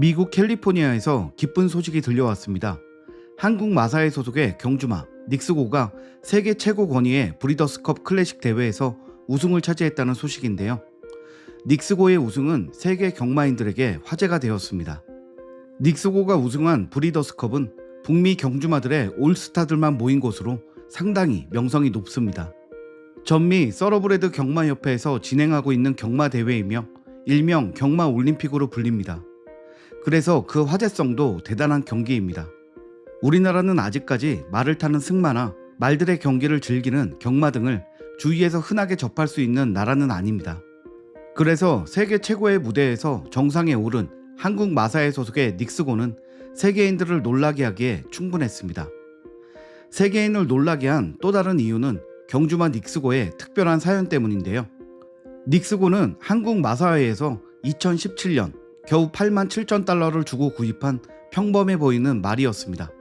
미국 캘리포니아에서 기쁜 소식이 들려왔습니다. 한국 마사회 소속의 경주마 닉스고가 세계 최고 권위의 브리더스컵 클래식 대회에서 우승을 차지했다는 소식인데요. 닉스고의 우승은 세계 경마인들에게 화제가 되었습니다. 닉스고가 우승한 브리더스컵은 북미 경주마들의 올스타들만 모인 곳으로 상당히 명성이 높습니다. 전미 서러브레드 경마협회에서 진행하고 있는 경마 대회이며 일명 경마 올림픽으로 불립니다. 그래서 그 화제성도 대단한 경기입니다. 우리나라는 아직까지 말을 타는 승마나 말들의 경기를 즐기는 경마 등을 주위에서 흔하게 접할 수 있는 나라는 아닙니다. 그래서 세계 최고의 무대에서 정상에 오른 한국 마사회 소속의 닉스고는 세계인들을 놀라게 하기에 충분했습니다. 세계인을 놀라게 한 또 다른 이유는 경주마 닉스고의 특별한 사연 때문인데요. 닉스고는 한국 마사회에서 2017년 겨우 87,000달러를 주고 구입한 평범해 보이는 말이었습니다.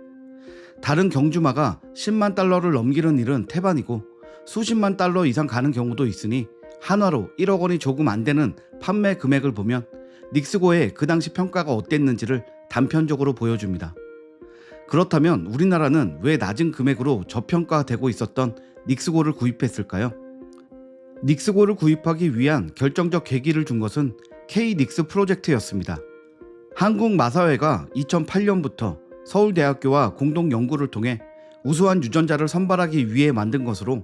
다른 경주마가 10만 달러를 넘기는 일은 태반이고 수십만 달러 이상 가는 경우도 있으니 한화로 1억 원이 조금 안 되는 판매 금액을 보면 닉스고의 그 당시 평가가 어땠는지를 단편적으로 보여줍니다. 그렇다면 우리나라는 왜 낮은 금액으로 저평가되고 있었던 닉스고를 구입했을까요? 닉스고를 구입하기 위한 결정적 계기를 준 것은 K-닉스 프로젝트였습니다. 한국 마사회가 2008년부터 서울대학교와 공동 연구를 통해 우수한 유전자를 선발하기 위해 만든 것으로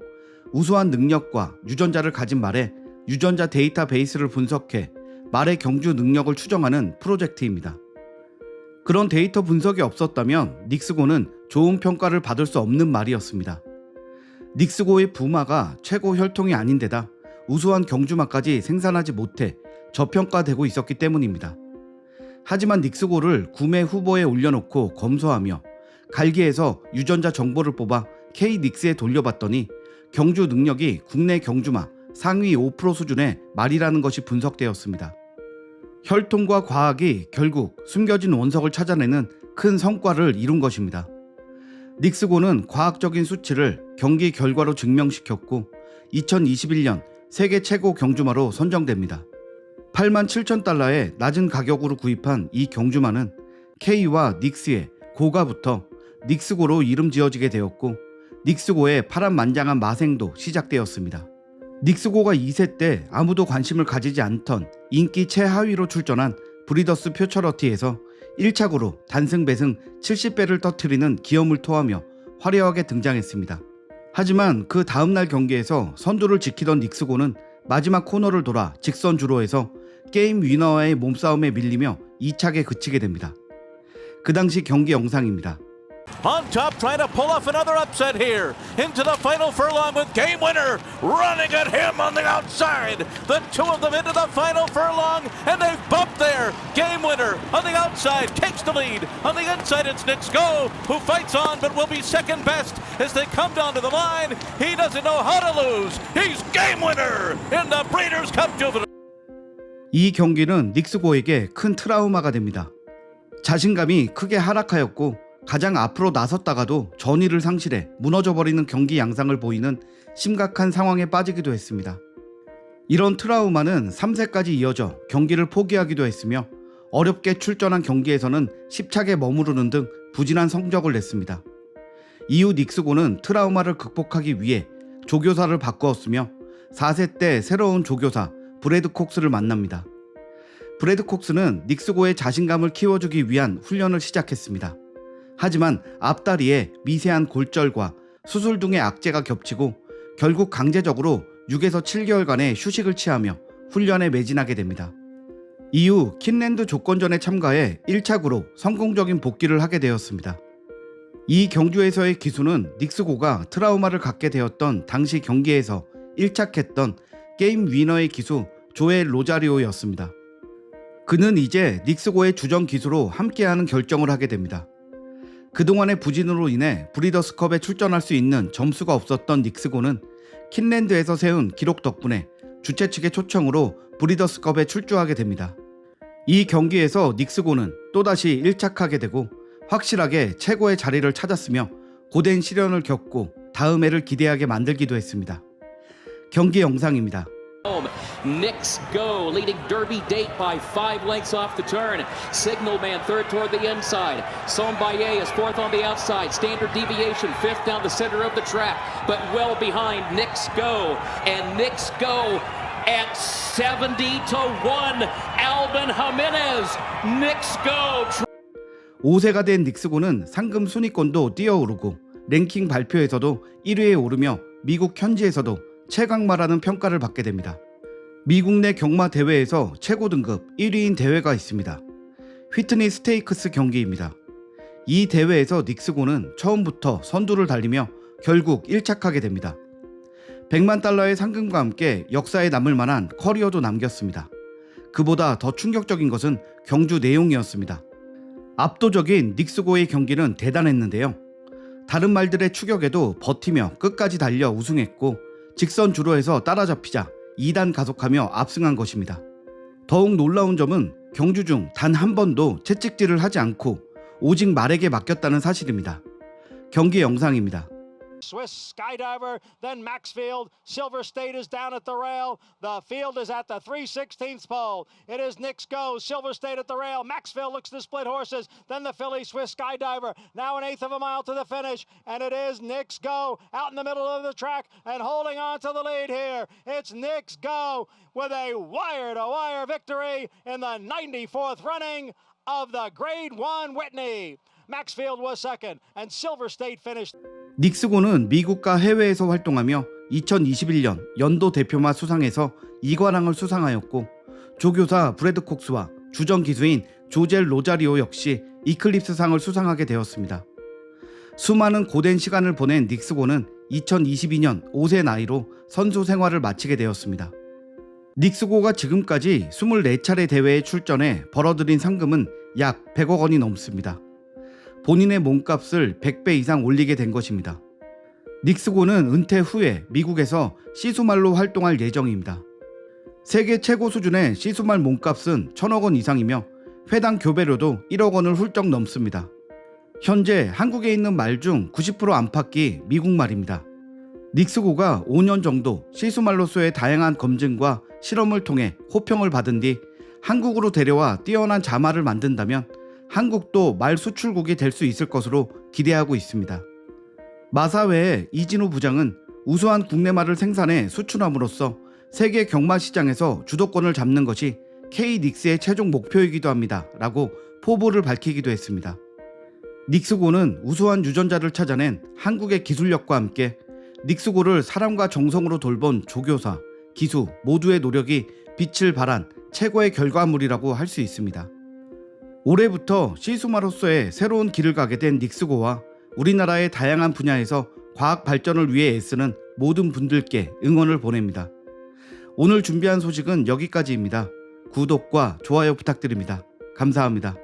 우수한 능력과 유전자를 가진 말의 유전자 데이터베이스를 분석해 말의 경주 능력을 추정하는 프로젝트입니다. 그런 데이터 분석이 없었다면 닉스고는 좋은 평가를 받을 수 없는 말이었습니다. 닉스고의 부마가 최고 혈통이 아닌데다 우수한 경주마까지 생산하지 못해 저평가되고 있었기 때문입니다. 하지만 닉스고를 구매 후보에 올려놓고 검소하며 갈기에서 유전자 정보를 뽑아 K-닉스에 돌려봤더니 경주 능력이 국내 경주마 상위 5% 수준의 말이라는 것이 분석되었습니다. 혈통과 과학이 결국 숨겨진 원석을 찾아내는 큰 성과를 이룬 것입니다. 닉스고는 과학적인 수치를 경기 결과로 증명시켰고 2021년 세계 최고 경주마로 선정됩니다. 87,000달러의 낮은 가격으로 구입한 이 경주마는 K와 닉스의 고가부터 닉스고로 이름 지어지게 되었고 닉스고의 파란만장한 마생도 시작되었습니다. 닉스고가 2세 때 아무도 관심을 가지지 않던 인기 최하위로 출전한 브리더스 퓨처러티에서 1착으로 단승 배승 70배를 터뜨리는 기염을 토하며 화려하게 등장했습니다. 하지만 그 다음날 경기에서 선두를 지키던 닉스고는 마지막 코너를 돌아 직선 주로에서 게임 위너와의 몸싸움에 밀리며 2착에 그치게 됩니다. 그 당시 경기 영상입니다. On top, trying to pull off another upset here. Into the final furlong with Game Winner running at him on the outside. The two of them into the final furlong, and they've bumped there. Game Winner on the outside takes the lead. On the inside, it's Nicks-Go, who fights on but will be second best as they come down to the line. He doesn't know how to lose. He's Game Winner in the Breeders' Cup Juvenile. 이 경기는 닉스고에게 큰 트라우마가 됩니다. 자신감이 크게 하락하였고 가장 앞으로 나섰다가도 전의를 상실해 무너져버리는 경기 양상을 보이는 심각한 상황에 빠지기도 했습니다. 이런 트라우마는 3세까지 이어져 경기를 포기하기도 했으며 어렵게 출전한 경기에서는 10착에 머무르는 등 부진한 성적을 냈습니다. 이후 닉스고는 트라우마를 극복하기 위해 조교사를 바꾸었으며 4세 때 새로운 조교사 브래드 콕스를 만납니다. 브래드 콕스는 닉스고의 자신감을 키워주기 위한 훈련을 시작했습니다. 하지만 앞다리에 미세한 골절과 수술 등의 악재가 겹치고 결국 강제적으로 6에서 7개월간의 휴식을 취하며 훈련에 매진하게 됩니다. 이후 킨랜드 조건전에 참가해 1착으로 성공적인 복귀를 하게 되었습니다. 이 경주에서의 기수는 닉스고가 트라우마를 갖게 되었던 당시 경기에서 1착했던 게임 위너의 기수 조엘 로자리오였습니다. 그는 이제 닉스고의 주전 기수로 함께하는 결정을 하게 됩니다. 그동안의 부진으로 인해 브리더스컵에 출전할 수 있는 점수가 없었던 닉스고는 킨랜드에서 세운 기록 덕분에 주최 측의 초청으로 브리더스컵에 출주하게 됩니다. 이 경기에서 닉스고는 또다시 1착하게 되고 확실하게 최고의 자리를 찾았으며 고된 시련을 겪고 다음 해를 기대하게 만들기도 했습니다. 경기 영상입니다. Knicks go, leading Derby Date by 5 lengths off the turn. Signal Man third toward the inside. Sombaye is fourth on the outside. Standard Deviation fifth down the center of the track, but well behind Knicks go. And Knicks go at 70-1. Alvin Jimenez, Knicks go. 5세가 된 닉스고는 상금 순위권도 뛰어오르고 랭킹 발표에서도 1위에 오르며 미국 현지에서도 최강마라는 평가를 받게 됩니다. 미국 내 경마 대회에서 최고 등급 1위인 대회가 있습니다. 휘트니 스테이크스 경기입니다. 이 대회에서 닉스고는 처음부터 선두를 달리며 결국 1착하게 됩니다. 100만 달러의 상금과 함께 역사에 남을 만한 커리어도 남겼습니다. 그보다 더 충격적인 것은 경주 내용이었습니다. 압도적인 닉스고의 경기는 대단했는데요. 다른 말들의 추격에도 버티며 끝까지 달려 우승했고 직선 주로에서 따라잡히자 2단 가속하며 압승한 것입니다. 더욱 놀라운 점은 경주 중 단 한 번도 채찍질을 하지 않고 오직 말에게 맡겼다는 사실입니다. 경기 영상입니다. Swiss Skydiver, then Maxfield. Silver State is down at the rail. The field is at the 3/16th pole. It is Knicks Go, Silver State at the rail. Maxfield looks to split horses. Then the filly Swiss Skydiver, now an eighth of a mile to the finish. And it is Knicks Go out in the middle of the track and holding on to the lead here. It's Knicks Go with a wire-to-wire victory in the 94th running of the Grade 1 Whitney. Maxfield was second and Silver State finished. 닉스고는 미국과 해외에서 활동하며 2021년 연도 대표마 수상에서 2관왕을 수상하였고 조교사 브래드 콕스와 주전 기수인 조젤 로자리오 역시 이클립스상을 수상하게 되었습니다. 수많은 고된 시간을 보낸 닉스고는 2022년 5세 나이로 선수 생활을 마치게 되었습니다. 닉스고가 지금까지 24차례 대회에 출전해 벌어들인 상금은 약 100억 원이 넘습니다. 본인의 몸값을 100배 이상 올리게 된 것입니다. 닉스고는 은퇴 후에 미국에서 시수말로 활동할 예정입니다. 세계 최고 수준의 시수말 몸값은 1000억 원 이상이며 회당 교배료도 1억 원을 훌쩍 넘습니다. 현재 한국에 있는 말 중 90% 안팎이 미국말입니다. 닉스고가 5년 정도 시수말로서의 다양한 검증과 실험을 통해 호평을 받은 뒤 한국으로 데려와 뛰어난 자말을 만든다면 한국도 말 수출국이 될 수 있을 것으로 기대하고 있습니다. 마사 외에 이진우 부장은 우수한 국내 말을 생산해 수출함으로써 세계 경마 시장에서 주도권을 잡는 것이 K-닉스의 최종 목표이기도 합니다. 라고 포부를 밝히기도 했습니다. 닉스고는 우수한 유전자를 찾아낸 한국의 기술력과 함께 닉스고를 사랑과 정성으로 돌본 조교사, 기수 모두의 노력이 빛을 발한 최고의 결과물이라고 할 수 있습니다. 올해부터 시수마로서의 새로운 길을 가게 된 닉스고와 우리나라의 다양한 분야에서 과학 발전을 위해 애쓰는 모든 분들께 응원을 보냅니다. 오늘 준비한 소식은 여기까지입니다. 구독과 좋아요 부탁드립니다. 감사합니다.